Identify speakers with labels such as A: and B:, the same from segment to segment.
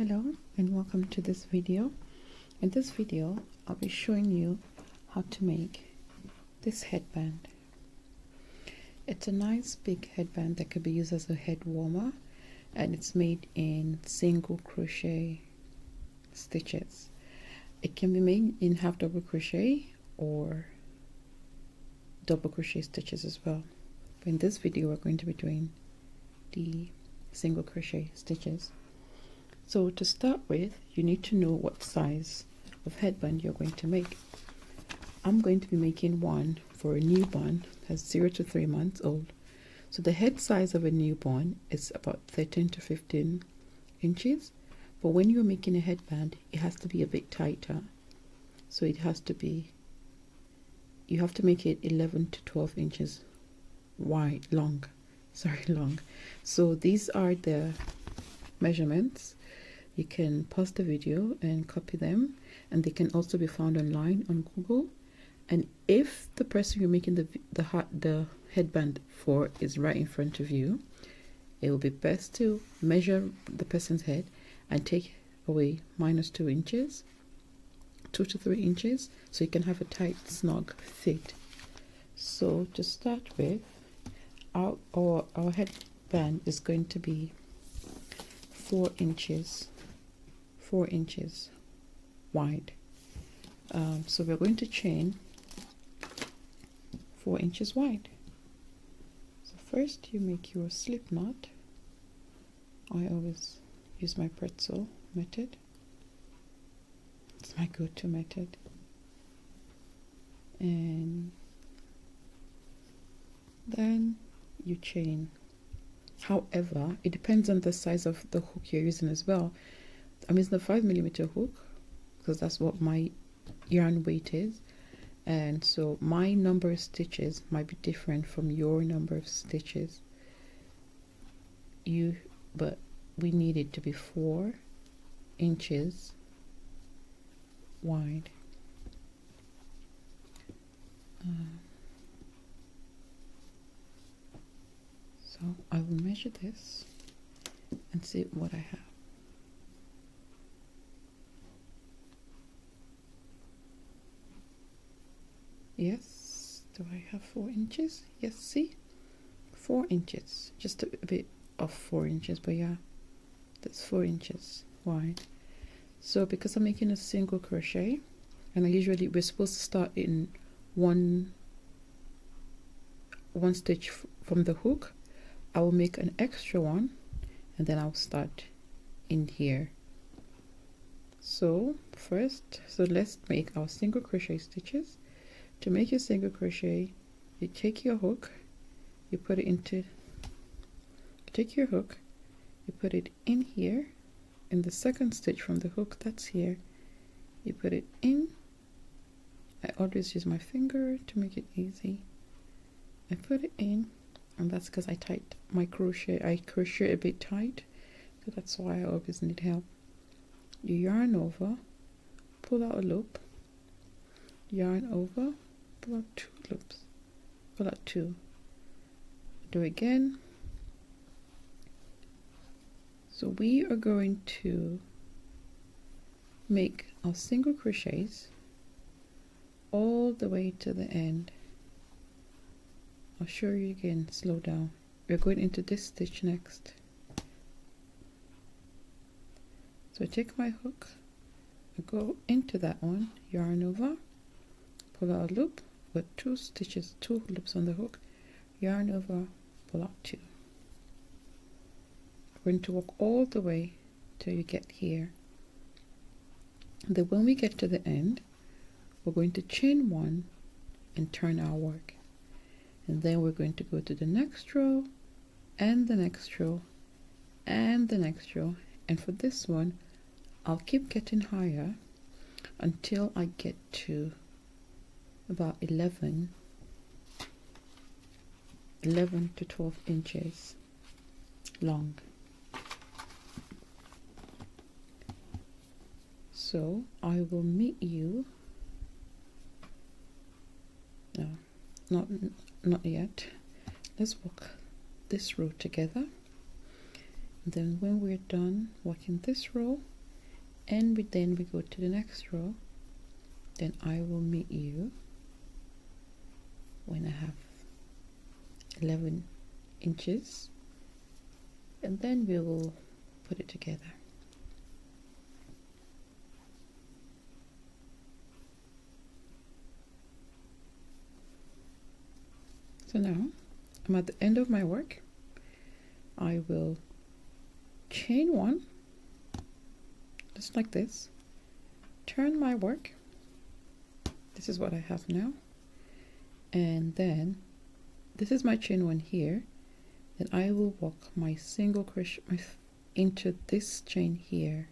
A: Hello and welcome to this video. In this video I'll be showing you how to make this headband. It's a nice big headband that could be used as a head warmer, and it's made in single crochet stitches. It can be made in half double crochet or double crochet stitches as well, but in this video we're going to be doing the single crochet stitches. So to start with, you need to know what size of headband you're going to make. I'm going to be making one for a newborn that's 0 to 3 months old. So the head size of a newborn is about 13 to 15 inches. But when you're making a headband, it has to be a bit tighter. So it has to be, you have to make it 11 to 12 inches wide, long. So these are the measurements. You can pause the video and copy them, and they can also be found online on Google. And if the person you're making the headband for is right in front of you, it will be best to measure the person's head and take away -2 inches, 2 to 3 inches, so you can have a tight, snug fit. So to start with, our headband is going to be 4 inches wide. So we're going to chain 4 inches wide. So first you make your slip knot. I always use my pretzel method. It's my go-to method. And then you chain. However, it depends on the size of the hook you're using as well. I'm using the 5mm hook because that's what my yarn weight is, and so my number of stitches might be different from your number of stitches. But we need it to be 4 inches wide. So I will measure this and see what I have. Yes, do I have 4 inches? Yes, see, 4 inches, just a bit off 4 inches, but yeah, that's 4 inches wide. So because I'm making a single crochet, and we're supposed to start in one stitch from the hook, I will make an extra one, and then I'll start in here. So let's make our single crochet stitches. To make your single crochet, you take your hook, you put it in here, in the second stitch from the hook, that's here. You put it in. I always use my finger to make it easy. I put it in, and that's because I crochet a bit tight, so that's why I always need help. You yarn over, pull out a loop, yarn over, pull out 2 loops, pull out 2, do again. So we are going to make our single crochets all the way to the end. I'll show you again, slow down. We're going into this stitch next. So I take my hook, I go into that one, yarn over, pull out a loop with 2 stitches, 2 loops on the hook, yarn over, pull out 2. We're going to walk all the way till you get here. And then when we get to the end, we're going to chain 1 and turn our work. And then we're going to go to the next row and the next row and the next row. And for this one, I'll keep getting higher until I get to about 11 to 12 inches long. So I will meet you, no, not yet. Let's walk this row together. Then when we're done working this row and then we go to the next row, then I will meet you when I have 11 inches, and then we will put it together. So now I'm at the end of my work. I will chain one, just like this, turn my work. This is what I have now, and then this is my chain one here. Then I will walk my single crochet into this chain here.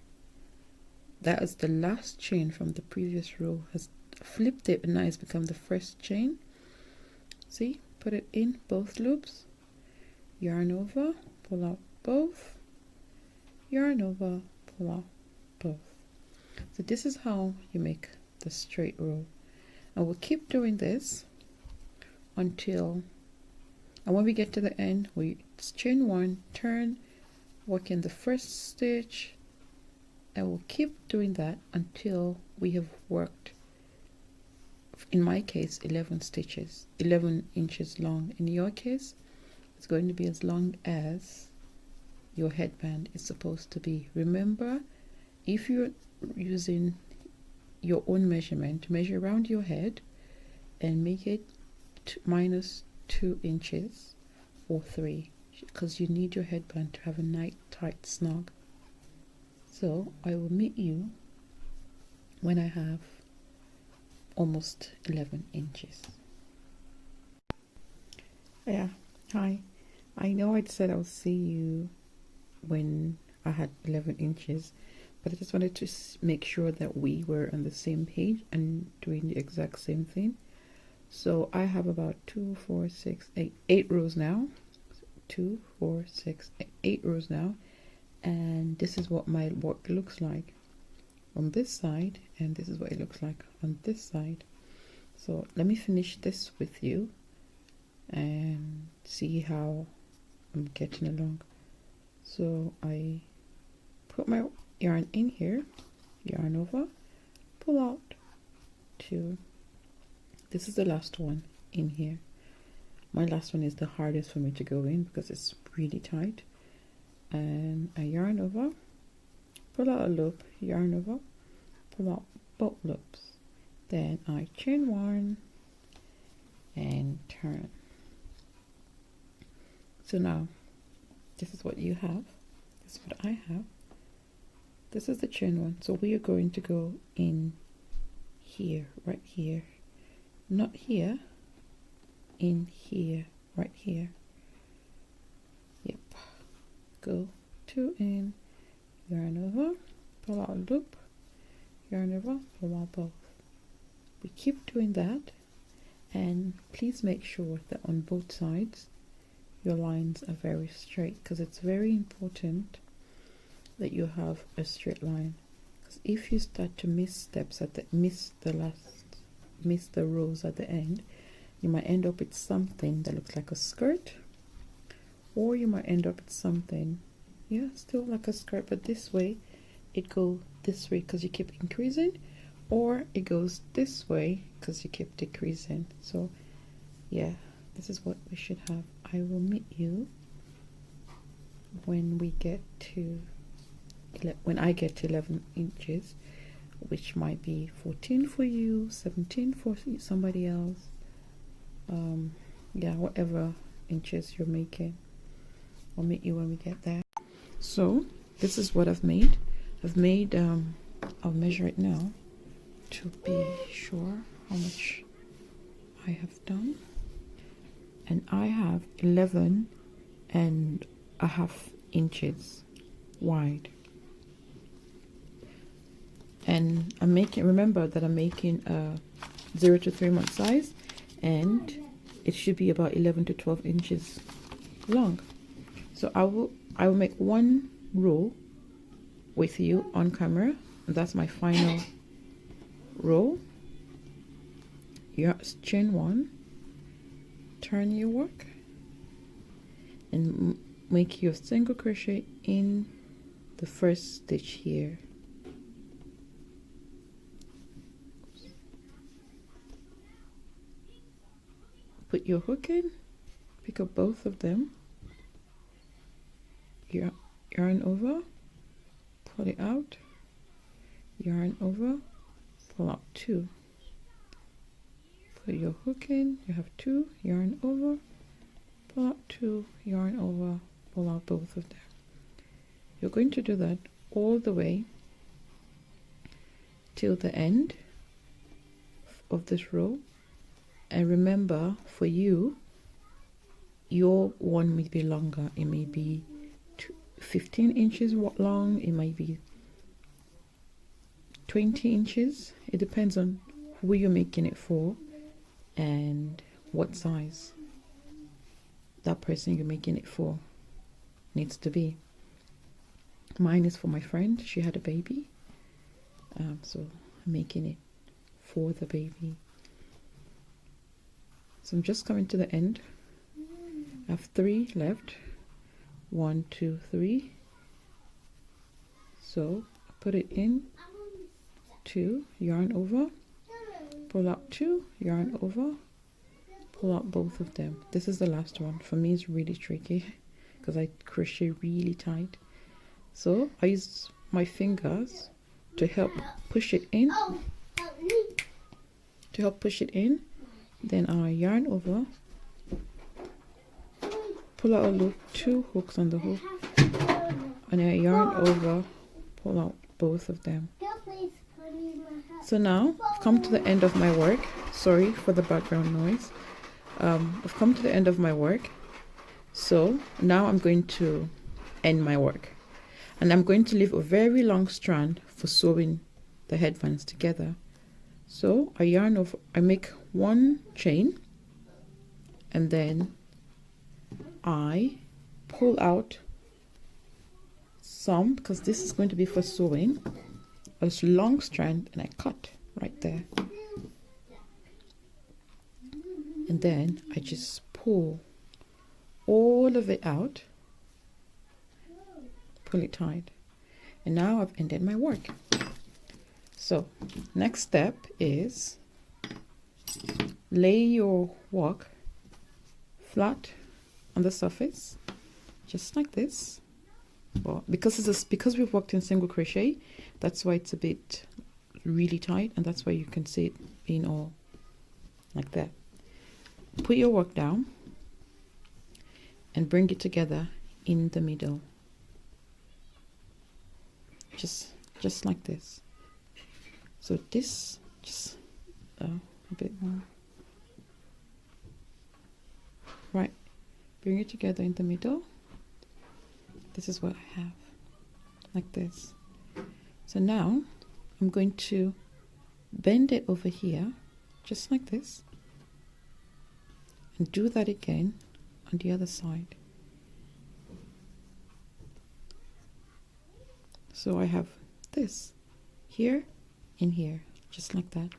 A: That is the last chain from the previous row. Has flipped it and now it's become the first chain. See, put it in both loops, yarn over, pull out both, yarn over, pull out both. So this is how you make the straight row, and we'll keep doing this until, and when we get to the end, we chain one, turn, work in the first stitch, and we'll keep doing that until we have worked, in my case, 11 stitches, 11 inches long. In your case, it's going to be as long as your headband is supposed to be. Remember, if you're using your own measurement, measure around your head and make it minus 2 inches or 3, because you need your headband to have a nice tight snug. So I will meet you when I have almost 11 inches. Yeah, hi. I know I said I'll see you when I had 11 inches, but I just wanted to make sure that we were on the same page and doing the exact same thing. So I have about 2, 4, 6, 8 rows now. 2, 4, 6, 8 rows now, and this is what my work looks like on this side, and this is what it looks like on this side. So let me finish this with you and see how I'm getting along. So I put my yarn in here, yarn over, pull out 2. This is the last one in here. My last one is the hardest for me to go in because it's really tight. And I yarn over, pull out a loop, yarn over, pull out both loops. Then I chain one and turn. So now this is what you have. This is what I have. This is the chain one. So we are going to go in here, right here, not here, in here, right here. Yep. Go 2 in, yarn over, pull out a loop, yarn over, pull out both. We keep doing that, and please make sure that on both sides your lines are very straight, because it's very important that you have a straight line, because if you start to miss steps at the miss the rows at the end, you might end up with something that looks like a skirt, or you might end up with something, yeah, still like a skirt, but this way it goes this way because you keep increasing, or it goes this way because you keep decreasing. So yeah, this is what we should have. I will meet you when we get to when I get to 11 inches, which might be 14 for you, 17 for somebody else. Yeah, whatever inches you're making, I'll meet you when we get there. So this is what I've made. I'll measure it now to be sure how much I have done, and I have 11.5 inches wide, and I'm making, remember that I'm making a 0 to 3 month size, and it should be about 11 to 12 inches long. So I will make one row with you on camera, and that's my final row. You chain one, turn your work, and make your single crochet in the first stitch here. Put your hook in, pick up both of them, yarn over, pull it out, yarn over, pull out 2. Put your hook in, you have 2, yarn over, pull out 2, yarn over, pull out both of them. You're going to do that all the way till the end of this row. And remember, for you, your one may be longer. It may be 15 inches long, it might be 20 inches. It depends on who you're making it for and what size that person you're making it for needs to be. Mine is for my friend. She had a baby, so I'm making it for the baby. So I'm just coming to the end. I have 3 left. 1, 2, 3. So I put it in, 2, yarn over, pull out 2, yarn over, pull out both of them. This is the last one. For me, it's really tricky because I crochet really tight. So I use my fingers to help push it in. To help push it in. Then I yarn over, pull out a loop, 2 hooks on the hook, and I yarn over, pull out both of them. So now I've come to the end of my work. Sorry for the background noise. I've come to the end of my work. So now I'm going to end my work, and I'm going to leave a very long strand for sewing the headbands together. So I yarn over, I make 1 chain, and then I pull out some, because this is going to be for sewing, a long strand, and I cut right there. And then I just pull all of it out, pull it tight, and now I've ended my work. So next step is lay your work flat on the surface, just like this. Well, because we've worked in single crochet, that's why it's a bit really tight, and that's why you can see it being all like that. Put your work down and bring it together in the middle, just like this. So this, just a bit more. Right, bring it together in the middle. This is what I have, like this. So now I'm going to bend it over here, just like this, and do that again on the other side. So I have this here and here, just like that.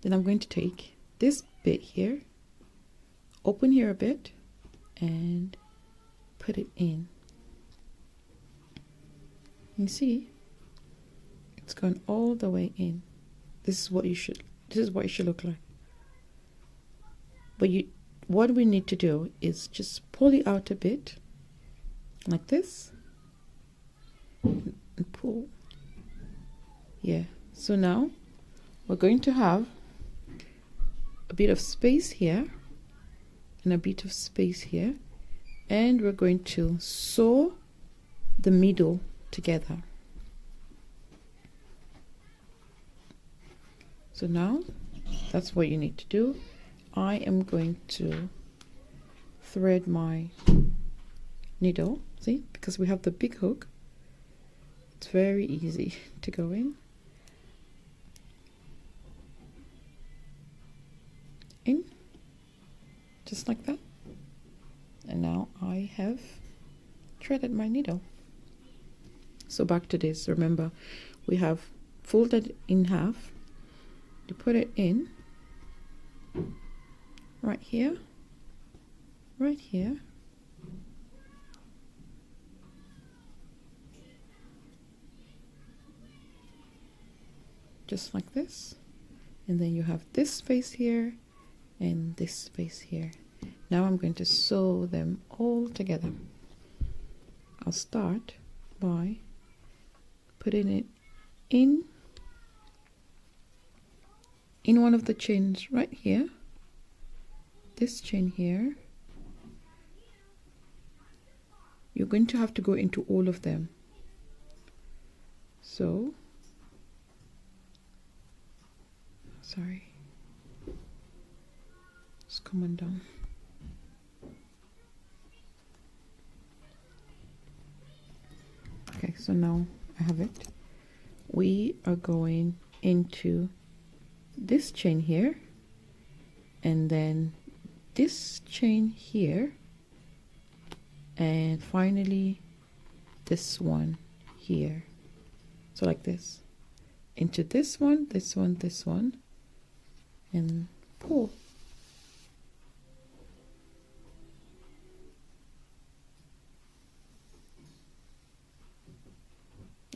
A: Then I'm going to take this bit here, open here a bit, and put it in. You see, it's gone all the way in. This is what it should look like. But what we need to do is just pull it out a bit, like this, and pull. Yeah. So now we're going to have a bit of space here and a bit of space here, and we're going to sew the middle together. So now that's what you need to do. I am going to thread my needle, see, because we have the big hook, it's very easy to go in, just like that. And now I have threaded my needle. So back to this, remember we have folded in half, you put it in right here, just like this, and then you have this space here and this space here. Now I'm going to sew them all together. I'll start by putting it in one of the chains right here, this chain here. You're going to have to go into all of them. So, sorry, it's coming down. Okay, so now I have it. We are going into this chain here, and then this chain here, and finally this one here. So like this, into this one, this one, this one, and pull.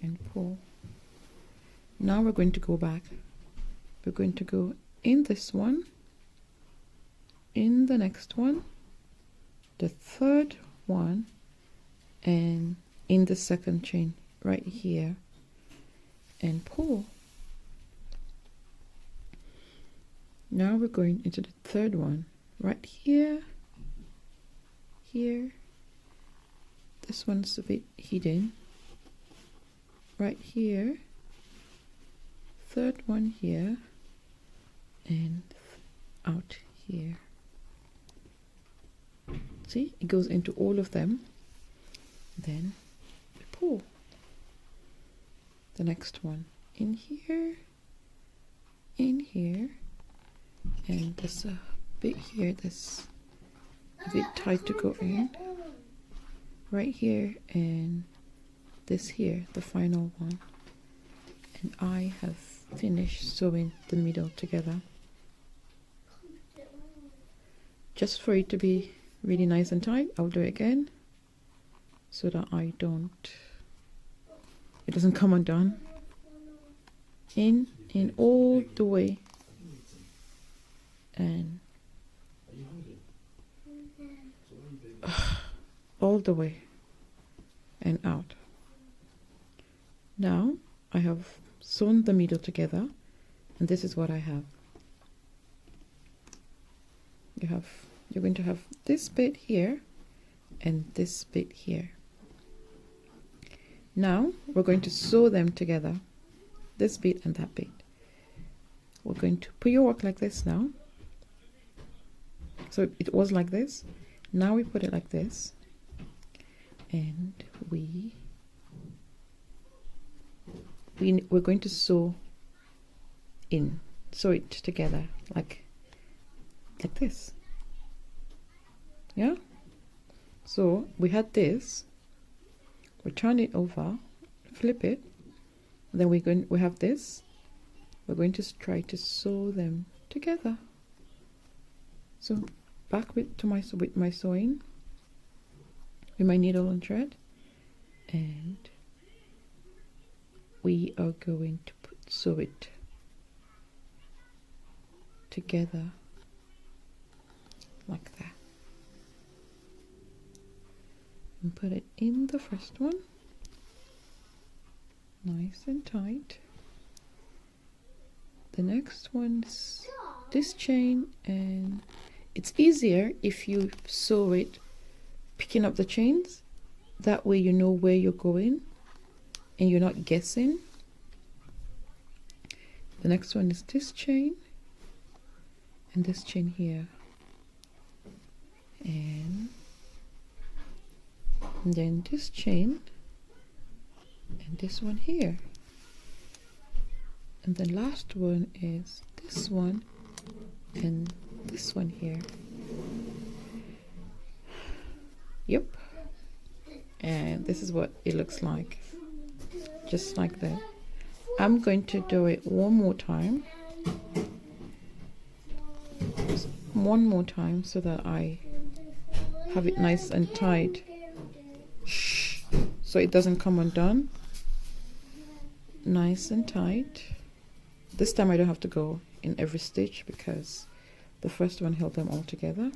A: And pull. Now we're going to go back. We're going to go in this one, in the next one, the third one, and in the second chain right here, and pull. Now we're going into the third one right here, here. This one's a bit hidden right here, third one here, and out here. See, it goes into all of them. Then we pull the next one in here, and there's a bit here that's a bit tight to go in right here, and this here, the final one. And I have finished sewing the middle together. Just for it to be really nice and tight, I'll do it again so that it doesn't come undone. In all the way, and all the way and out. Now I have sewn the middle together, and this is what I have. You're going to have this bit here and this bit here. Now we're going to sew them together, this bit and that bit. We're going to put your work like this now. So it was like this. Now we put it like this, and we're going to sew it together like this. Yeah, so we had this, we turn it over, flip it, then we have this. We're going to try to sew them together. So back with my sewing with my needle and thread, and we are going to sew it together like that, and put it in the first one nice and tight. The next one's this chain, and it's easier if you sew it picking up the chains. That way you know where you're going and you're not guessing. The next one is this chain and this chain here, and then this chain and this one here, and the last one is this one and this one here. Yep, and this is what it looks like, just like that. I'm going to do it one more time so that I have it nice and tight, so it doesn't come undone. Nice and tight. This time I don't have to go in every stitch because the first one held them all together.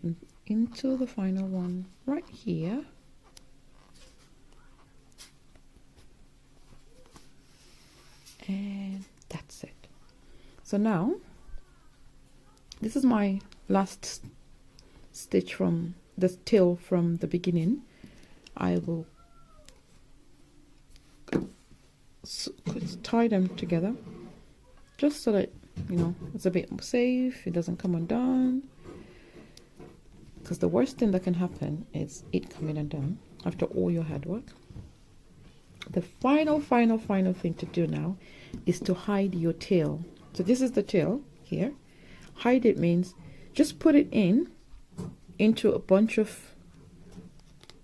A: And into the final one right here. And that's it. So now this is my last stitch from the tail from the beginning. I will tie them together just so that, you know, it's a bit safe, it doesn't come undone, because the worst thing that can happen is it coming undone after all your hard work. The final thing to do now is to hide your tail. So this is the tail here. Hide it means just put it into a bunch of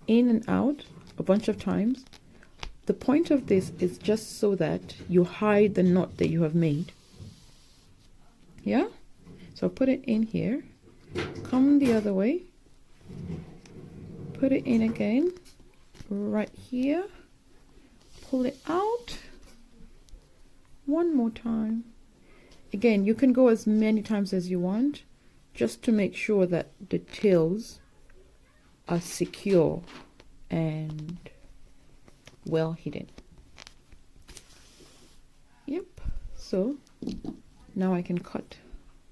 A: in and out a bunch of times. The point of this is just so that you hide the knot that you have made. Yeah? So put it in here, come the other way, put it in again, right here, pull it out one more time. Again, you can go as many times as you want, just to make sure that the tails are secure and well hidden. Yep. So now I can cut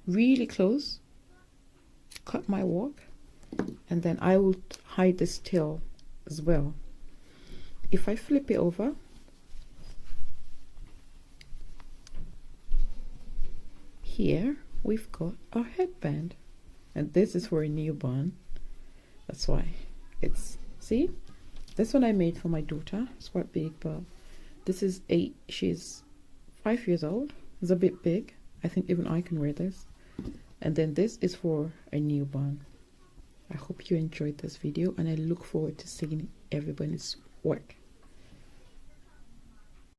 A: really close, cut my work, and then I will hide this tail as well. If I flip it over, here we've got our headband, and this is for a newborn. That's why it's, see, this one I made for my daughter. It's quite big, but this is 8, she's 5 years old. It's a bit big. I think even I can wear this. And then this is for a newborn. I hope you enjoyed this video, and I look forward to seeing everybody's work.